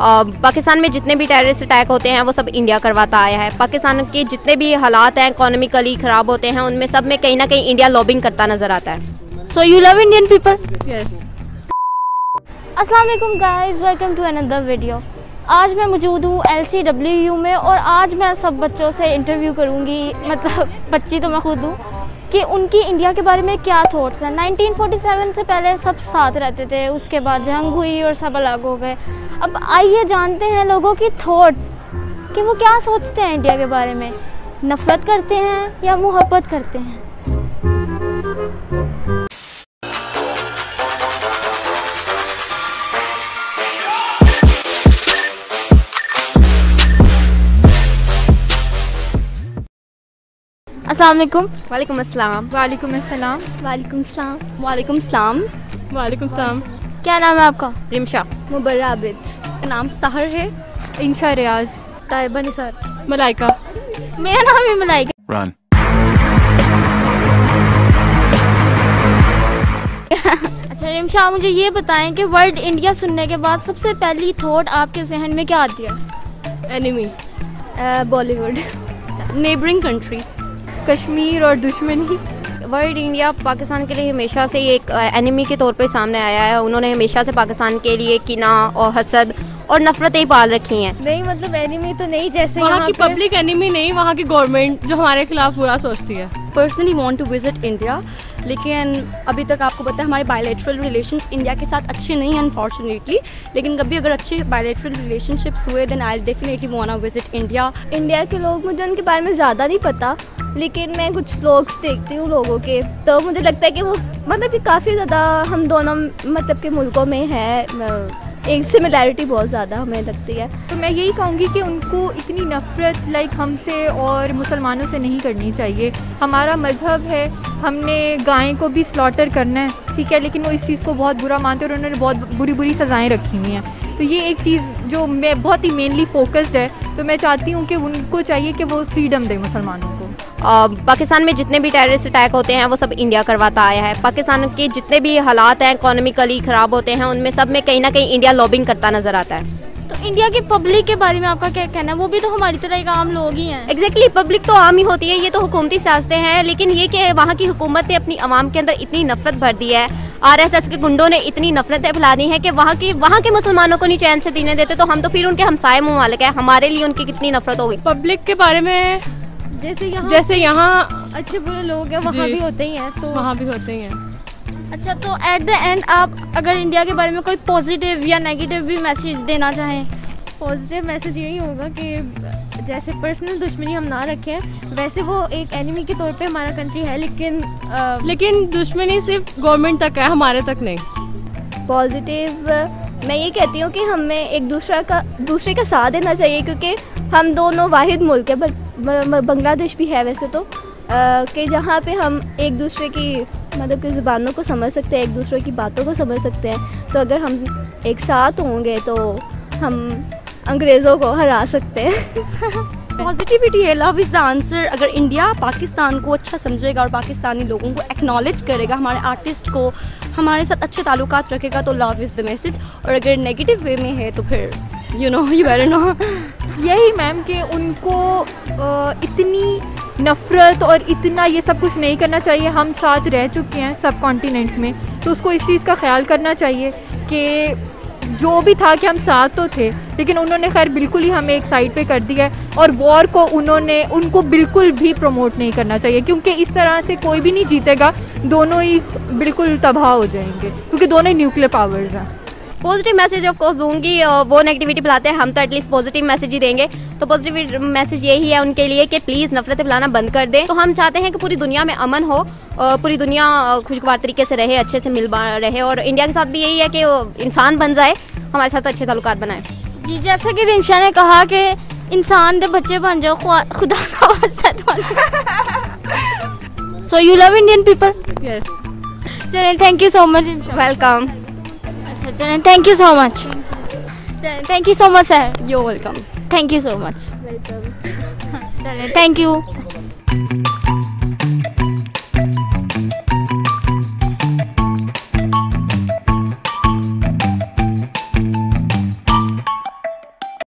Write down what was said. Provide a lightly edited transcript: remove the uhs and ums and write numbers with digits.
पाकिस्तान में जितने भी टेररिस्ट अटैक होते हैं वो सब इंडिया करवाता आया है। पाकिस्तान के जितने भी हालात हैं इकोनॉमिकली ख़राब होते हैं, उनमें सब में कहीं ना कहीं इंडिया लॉबिंग करता नज़र आता है। So you love Indian people? Yes. अस्सलाम वालेकुम guys, welcome to another video. आज मैं मौजूद हूँ LCWU में और आज मैं सब बच्चों से इंटरव्यू करूँगी, मतलब बच्ची तो मैं खुद हूँ, कि उनकी इंडिया के बारे में क्या थॉट्स हैं। 1947 से पहले सब साथ रहते थे, उसके बाद जंग हुई और सब अलग हो गए। अब आइए जानते हैं लोगों की थॉट्स कि वो क्या सोचते हैं इंडिया के बारे में। नफ़रत करते हैं या मोहब्बत करते हैं? अस्सलाम वालेकुम। वालेकुम अस्सलाम। वालेकुम अस्सलाम। वालेकुम सलाम। वालेकुम सलाम। वालेकुम सलाम। क्या नाम है आपका? रिमशा। मुबर्रा आबिद। नाम सहर है। इंशा रियाज। ताइबा निसार। मलाइका। मेरा नाम भी मलाइका। Run. अच्छा रिमशा, मुझे ये बताएं कि वर्ल्ड इंडिया सुनने के बाद सबसे पहली थॉट आपके जहन में क्या आती है? Enemy. Bollywood. Neighbouring country. Kashmir और दुश्मनी। वर्ल्ड इंडिया पाकिस्तान के लिए हमेशा से एक एनिमी के तौर पे सामने आया है। उन्होंने हमेशा से पाकिस्तान के लिए किना और हसद और नफरतें पाल रखी हैं। नहीं मतलब एनिमी तो नहीं, जैसे वहाँ की पब्लिक एनिमी नहीं, वहाँ की गवर्नमेंट जो हमारे खिलाफ बुरा सोचती है। Personally want to visit India, लेकिन अभी तक आपको पता है हमारे बायलैटरल रिलेशंस इंडिया के साथ अच्छे नहीं हैं अनफॉर्चुनेटली। लेकिन कभी अगर अच्छे बायलैटरल रिलेशनशिप्स हुए then I definitely want to visit India. India के लोग, मुझे उनके बारे में ज़्यादा नहीं पता, लेकिन मैं कुछ व्लॉग्स देखती हूँ लोगों के, तो मुझे लगता है कि वो मतलब कि काफ़ी ज़्यादा हम दोनों मतलब के मुल्कों में है एक सिमिलैरिटी बहुत ज़्यादा हमें लगती है। तो मैं यही कहूँगी कि उनको इतनी नफ़रत लाइक हमसे और मुसलमानों से नहीं करनी चाहिए। हमारा मज़हब है, हमने गाय को भी स्लॉटर करना है, ठीक है, लेकिन वो इस चीज़ को बहुत बुरा मानते हैं और उन्होंने बहुत बुरी बुरी सज़ाएँ रखी हुई हैं। तो ये एक चीज़ जो मैं बहुत ही मेनली फोकस्ड है, तो मैं चाहती हूँ कि उनको चाहिए कि वो फ्रीडम दें मुसलमानों को। पाकिस्तान में जितने भी टेररिस्ट अटैक होते हैं वो सब इंडिया करवाता आया है। पाकिस्तान के जितने भी हालात हैं इकोनॉमिकली ख़राब होते हैं, उनमें सब में कहीं ना कहीं इंडिया लॉबिंग करता नज़र आता है। तो इंडिया की पब्लिक के बारे में आपका क्या कहना है? वो भी तो हमारी तरह एक आम लोग ही हैं। एग्जैक्टली, पब्लिक तो आम ही होती है, ये तो हुकूमती सियासतें हैं, लेकिन ये कि वहाँ की हुकूमत ने अपनी आवाम के अंदर इतनी नफरत भर दी है, RSS के गुंडों ने इतनी नफरतें फैला दी हैं कि वहाँ के मुसलमानों को नहीं चैन से जीने देते, तो हम तो फिर उनके हमसाए मुमालिक हैं, हमारे लिए उनकी कितनी नफरत होगी। पब्लिक के बारे में जैसे यहाँ अच्छे बुरे लोग हैं, वहाँ भी होते ही हैं, तो वहाँ भी होते ही हैं। अच्छा, तो एट द एंड आप अगर इंडिया के बारे में कोई पॉजिटिव या नेगेटिव भी मैसेज देना चाहें? पॉजिटिव मैसेज यही होगा कि जैसे पर्सनल दुश्मनी हम ना रखें, वैसे वो एक एनिमी के तौर पे हमारा कंट्री है, लेकिन दुश्मनी सिर्फ गवर्नमेंट तक है, हमारे तक नहीं। पॉजिटिव मैं ये कहती हूँ कि हमें एक दूसरे का साथ देना चाहिए, क्योंकि हम दोनों वाहिद मुल्क है, बांग्लादेश भी है वैसे तो, कि जहाँ पे हम एक दूसरे की मतलब कि ज़ुबानों को समझ सकते हैं, एक दूसरे की बातों को समझ सकते हैं। तो अगर हम एक साथ होंगे तो हम अंग्रेज़ों को हरा सकते हैं। पॉजिटिविटी है, लव इज़ द आंसर। अगर इंडिया पाकिस्तान को अच्छा समझेगा और पाकिस्तानी लोगों को एक्नॉलेज करेगा, हमारे आर्टिस्ट को हमारे साथ अच्छे ताल्लुकात रखेगा, तो लव इज़ द मैसेज। और अगर नेगेटिव वे में है तो फिर यू बेटर नो। यही मैम कि उनको इतनी नफ़रत और इतना ये सब कुछ नहीं करना चाहिए। हम साथ रह चुके हैं सब कॉन्टिनेंट में, तो उसको इस चीज़ का ख्याल करना चाहिए कि जो भी था कि हम साथ तो थे, लेकिन उन्होंने खैर बिल्कुल ही हमें एक साइड पे कर दिया है। और वॉर को उनको बिल्कुल भी प्रमोट नहीं करना चाहिए, क्योंकि इस तरह से कोई भी नहीं जीतेगा, दोनों ही बिल्कुल तबाह हो जाएंगे, क्योंकि दोनों ही न्यूक्लियर पावर्स हैं। पॉजिटिव मैसेज ऑफ कोर्स दूंगी, वो नेगेटिविटी फैलाते हैं, हम तो एटलीस्ट पॉजिटिव मैसेज ही देंगे। तो पॉजिटिव मैसेज यही है उनके लिए कि प्लीज़ नफरतें फैलाना बंद कर दें। तो हम चाहते हैं कि पूरी दुनिया में अमन हो, पूरी दुनिया खुशगवार तरीके से रहे, अच्छे से मिल रहे, और इंडिया के साथ भी यही है कि वो इंसान बन जाए, हमारे साथ अच्छे ताल्लुकात बनाए। जी, जैसे कि रिमशा ने कहा कि इंसान के बच्चे बन जाओ, खुदा का वास्ता। So you love Indian people? Yes. चलें, thank you so much. Welcome. अच्छा चलें, thank you so much. Thank you so much sir. You welcome. Thank you so much. Welcome. चलें, थैंक यू।